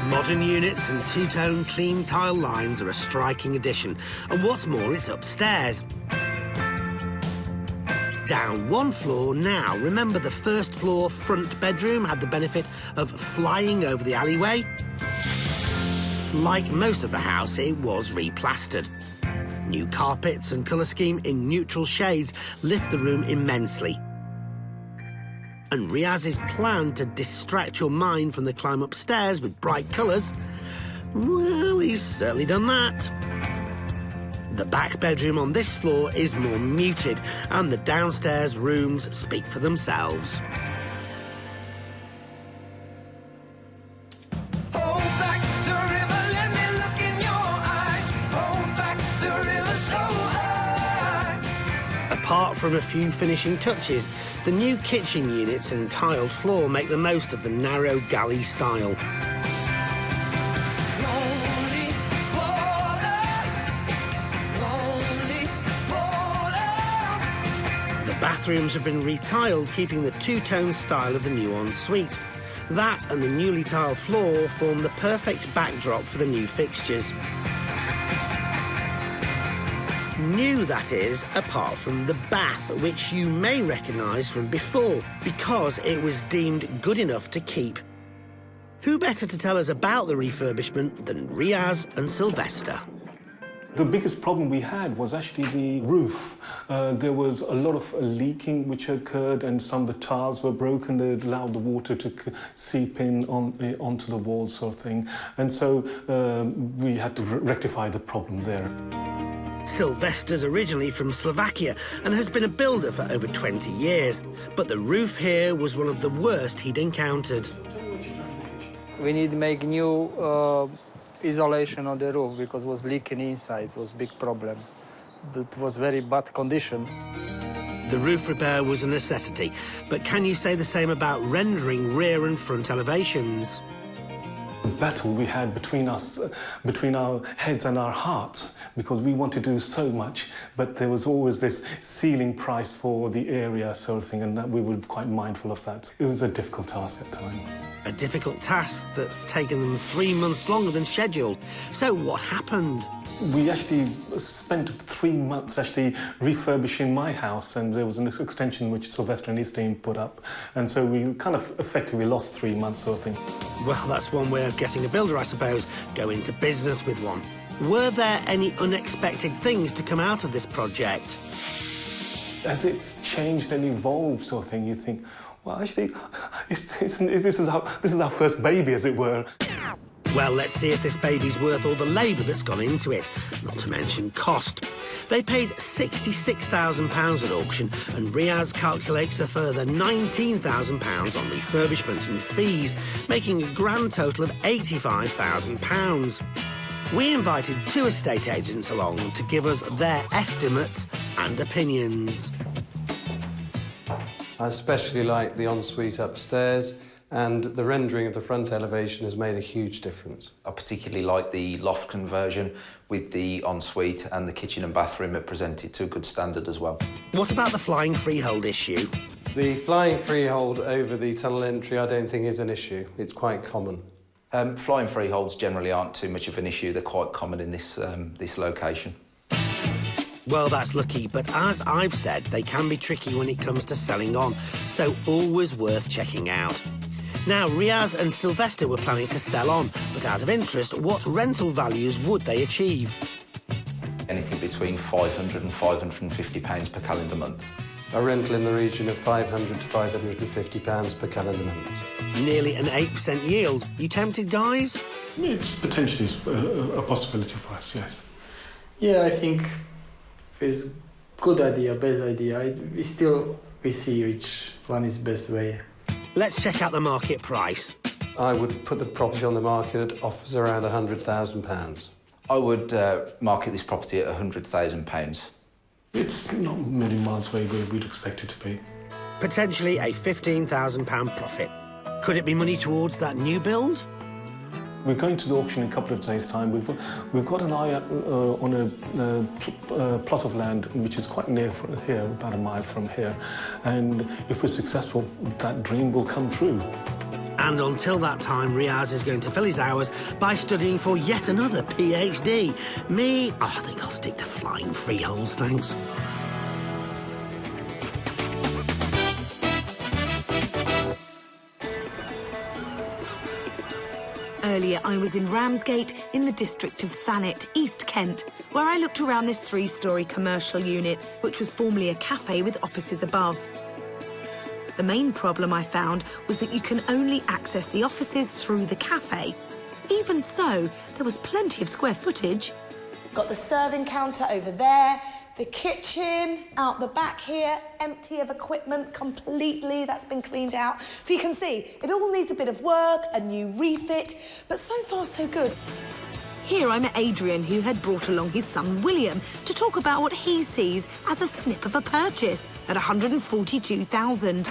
Modern units and two-tone clean tile lines are a striking addition. And what's more, it's upstairs. Down 1 floor now. Remember the first floor front bedroom had the benefit of flying over the alleyway? Like most of the house, it was replastered. New carpets and colour scheme in neutral shades lift the room immensely. And Riaz's plan to distract your mind from the climb upstairs with bright colours, well, he's certainly done that. The back bedroom on this floor is more muted, and the downstairs rooms speak for themselves. Apart from a few finishing touches, the new kitchen units and tiled floor make the most of the narrow galley style. Bathrooms have been retiled, keeping the two-tone style of the new ensuite. That and the newly tiled floor form the perfect backdrop for the new fixtures. New, that is, apart from the bath, which you may recognise from before, because it was deemed good enough to keep. Who better to tell us about the refurbishment than Riaz and Sylvester? The biggest problem we had was actually the roof. There was a lot of leaking which occurred, and some of the tiles were broken. They allowed the water to seep in onto the walls, sort of thing. And so we had to rectify the problem there. Sylvester's originally from Slovakia and has been a builder for over 20 years. But the roof here was one of the worst he'd encountered. We need to make new isolation on the roof because it was leaking inside. It was a big problem. It was very bad condition. The roof repair was a necessity, but can you say the same about rendering rear and front elevations? The battle we had between us, between our heads and our hearts, because we wanted to do so much, but there was always this ceiling price for the area sort of thing, and that we were quite mindful of that. It was a difficult task at the time. A difficult task that's taken them 3 months longer than scheduled. So what happened? We actually spent 3 months actually refurbishing my house, and there was an extension which Sylvester and his team put up, and so we kind of effectively lost 3 months sort of thing. Well, that's one way of getting a builder, I suppose. Go into business with one. Were there any unexpected things to come out of this project? As it's changed and evolved sort of thing, you think, well, actually, this is our first baby, as it were. Well, let's see if this baby's worth all the labour that's gone into it, not to mention cost. They paid £66,000 at auction, and Riaz calculates a further £19,000 on refurbishment and fees, making a grand total of £85,000. We invited 2 estate agents along to give us their estimates and opinions. I especially like the ensuite upstairs, and the rendering of the front elevation has made a huge difference. I particularly like the loft conversion with the ensuite, and the kitchen and bathroom are presented to a good standard as well. What about the flying freehold issue? The flying freehold over the tunnel entry I don't think is an issue. It's quite common. Flying freeholds generally aren't too much of an issue. They're quite common in this location. Well, that's lucky, but as I've said, they can be tricky when it comes to selling on, so always worth checking out. Now, Riaz and Sylvester were planning to sell on, but out of interest, what rental values would they achieve? Anything between £500 and £550 per calendar month. A rental in the region of £500 to £550 per calendar month. Nearly an 8% yield. You tempted, guys? It's potentially a possibility for us, yes. Yeah, I think it's good idea, best idea. We see which one is best way. Let's check out the market price. I would put the property on the market at offers around £100,000. I would market this property at £100,000. It's not a million miles away where we'd expect it to be. Potentially a £15,000 profit. Could it be money towards that new build? We're going to the auction in a couple of days' time. We've got an eye on a plot of land which is quite near from here, about a mile from here. And if we're successful, that dream will come true. And until that time, Riaz is going to fill his hours by studying for yet another PhD. Me, I think I'll stick to flying freeholds, thanks. Earlier, I was in Ramsgate in the district of Thanet, East Kent, where I looked around this three-storey commercial unit, which was formerly a cafe with offices above. The main problem I found was that you can only access the offices through the cafe. Even so, there was plenty of square footage. Got the serving counter over there, the kitchen out the back here, empty of equipment completely, that's been cleaned out. So you can see, it all needs a bit of work, a new refit, but so far so good. Here I met Adrian, who had brought along his son William to talk about what he sees as a snip of a purchase at $142,000.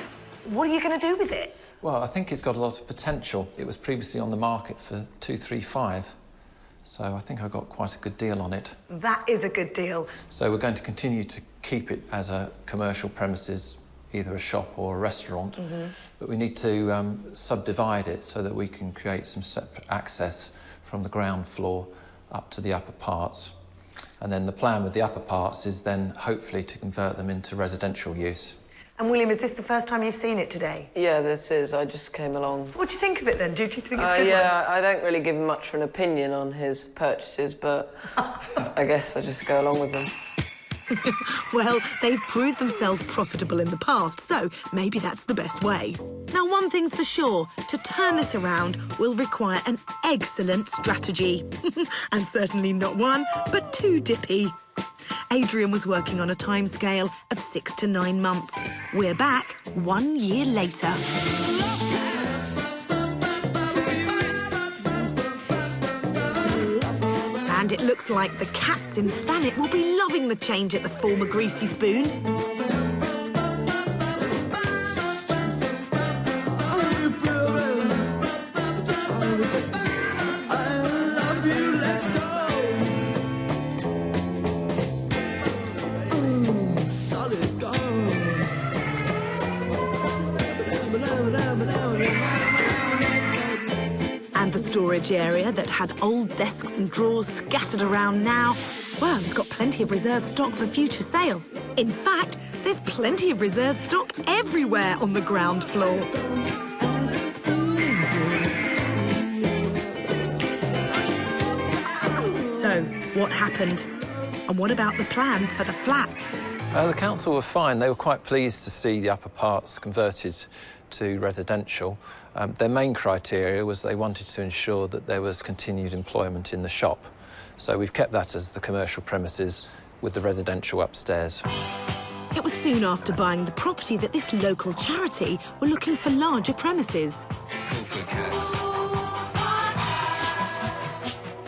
What are you going to do with it? Well, I think it's got a lot of potential. It was previously on the market for $235,000. So I think I got quite a good deal on it. That is a good deal. So we're going to continue to keep it as a commercial premises, either a shop or a restaurant. But we need to subdivide it so that we can create some separate access from the ground floor up to the upper parts. And then the plan with the upper parts is then hopefully to convert them into residential use. And William, is this the first time you've seen it today? Yeah, this is. I just came along. So what do you think of it then? Do you think it's good? Yeah, I don't really give much of an opinion on his purchases, but I guess I just go along with them. Well, they've proved themselves profitable in the past, so maybe that's the best way. Now, one thing's for sure, to turn this around will require an excellent strategy. And certainly not one, but two dippy. Adrian was working on a timescale of 6 to 9 months. We're back 1 year later. And it looks like the cats in Thanet will be loving the change at the former Greasy Spoon. And the storage area that had old desks and drawers scattered around now, well, it's got plenty of reserve stock for future sale. In fact, there's plenty of reserve stock everywhere on the ground floor. So, what happened? And what about the plans for the flats? The council were fine. They were quite pleased to see the upper parts converted to residential. Their main criteria was they wanted to ensure that there was continued employment in the shop. So we've kept that as the commercial premises with the residential upstairs. It was soon after buying the property that this local charity were looking for larger premises.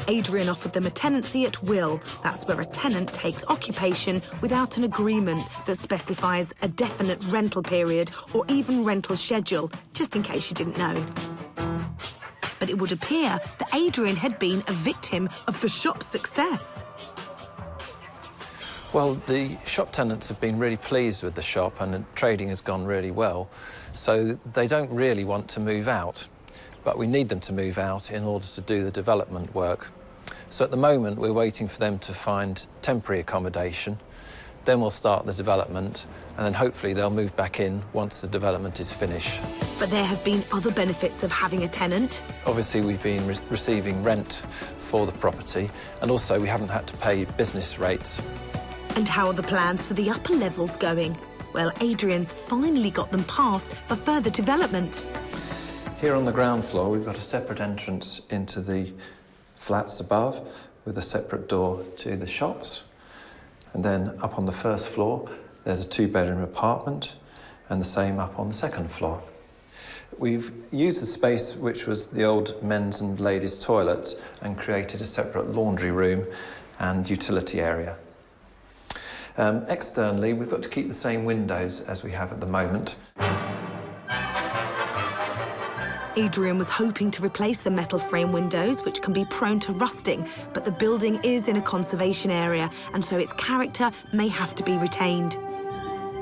Adrian offered them a tenancy at will. That's where a tenant takes occupation without an agreement that specifies a definite rental period or even rental schedule, just in case you didn't know. But it would appear that Adrian had been a victim of the shop's success. Well, the shop tenants have been really pleased with the shop and trading has gone really well, so they don't really want to move out. But we need them to move out in order to do the development work. So at the moment, we're waiting for them to find temporary accommodation. Then we'll start the development, and then hopefully they'll move back in once the development is finished. But there have been other benefits of having a tenant. Obviously, we've been receiving rent for the property, and also we haven't had to pay business rates. And how are the plans for the upper levels going? Well, Adrian's finally got them passed for further development. Here on the ground floor, we've got a separate entrance into the flats above with a separate door to the shops. And then up on the first floor, there's a 2-bedroom apartment, and the same up on the second floor. We've used the space which was the old men's and ladies' toilets and created a separate laundry room and utility area. Externally, we've got to keep the same windows as we have at the moment. Adrian was hoping to replace the metal frame windows, which can be prone to rusting, but the building is in a conservation area, and so its character may have to be retained.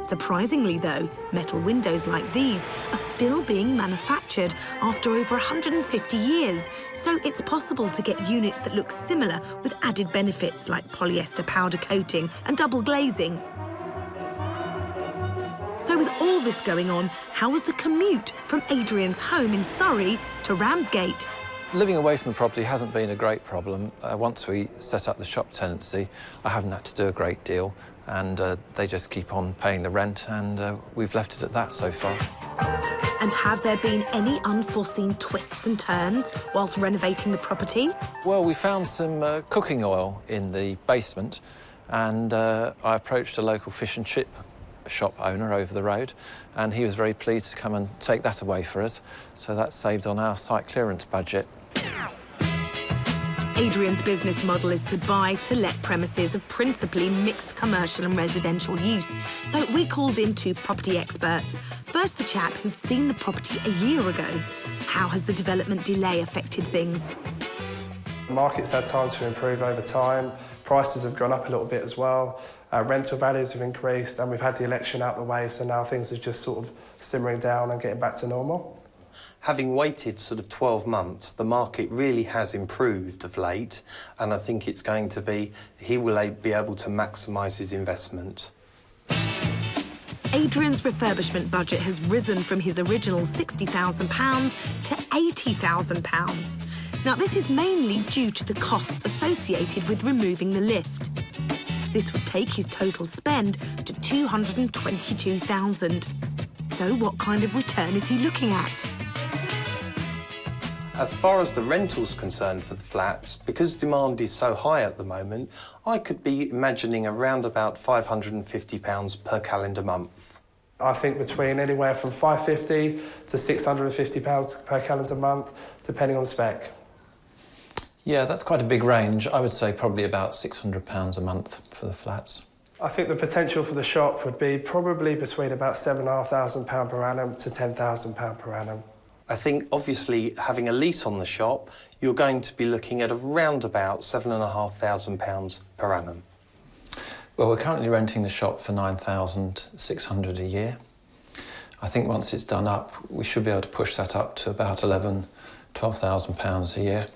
Surprisingly, though, metal windows like these are still being manufactured after over 150 years, so it's possible to get units that look similar with added benefits like polyester powder coating and double glazing. So with all this going on, how was the commute from Adrian's home in Surrey to Ramsgate? Living away from the property hasn't been a great problem. Once we set up the shop tenancy, I haven't had to do a great deal, and they just keep on paying the rent, and we've left it at that so far. And have there been any unforeseen twists and turns whilst renovating the property? Well, we found some cooking oil in the basement, and I approached a local fish and chip shop owner over the road, and he was very pleased to come and take that away for us, so that saved on our site clearance budget. Adrian's business model is to buy to let premises of principally mixed commercial and residential use. So we called in 2 property experts. First, the chap who'd seen the property a year ago. How has the development delay affected things? The market's had time to improve over time. Prices have gone up a little bit as well. Rental values have increased, and we've had the election out the way, so now things are just sort of simmering down and getting back to normal. Having waited sort of 12 months, the market really has improved of late, and I think it's going to be, he will be able to maximise his investment. Adrian's refurbishment budget has risen from his original £60,000 to £80,000. Now, this is mainly due to the costs associated with removing the lift. This would take his total spend to £222,000. So what kind of return is he looking at? As far as the rental's concerned for the flats, because demand is so high at the moment, I could be imagining around about £550 per calendar month. I think between anywhere from £550 to £650 per calendar month, depending on spec. Yeah, that's quite a big range. I would say probably about £600 a month for the flats. I think the potential for the shop would be probably between about £7,500 per annum to £10,000 per annum. I think, obviously, having a lease on the shop, you're going to be looking at around about £7,500 per annum. Well, we're currently renting the shop for £9,600 a year. I think once it's done up, we should be able to push that up to about £12,000 a year.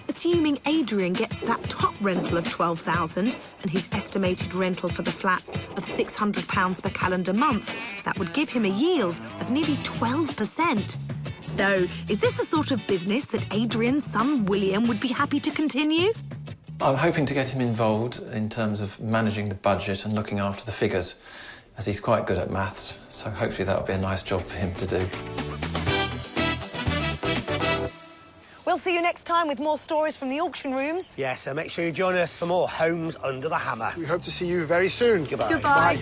Assuming Adrian gets that top rental of £12,000 and his estimated rental for the flats of £600 per calendar month, that would give him a yield of nearly 12%. So, is this the sort of business that Adrian's son William would be happy to continue? I'm hoping to get him involved in terms of managing the budget and looking after the figures, as he's quite good at maths, so hopefully that'll be a nice job for him to do. We'll see you next time with more stories from the auction rooms. Yes, so make sure you join us for more Homes Under the Hammer. We hope to see you very soon. Goodbye. Goodbye.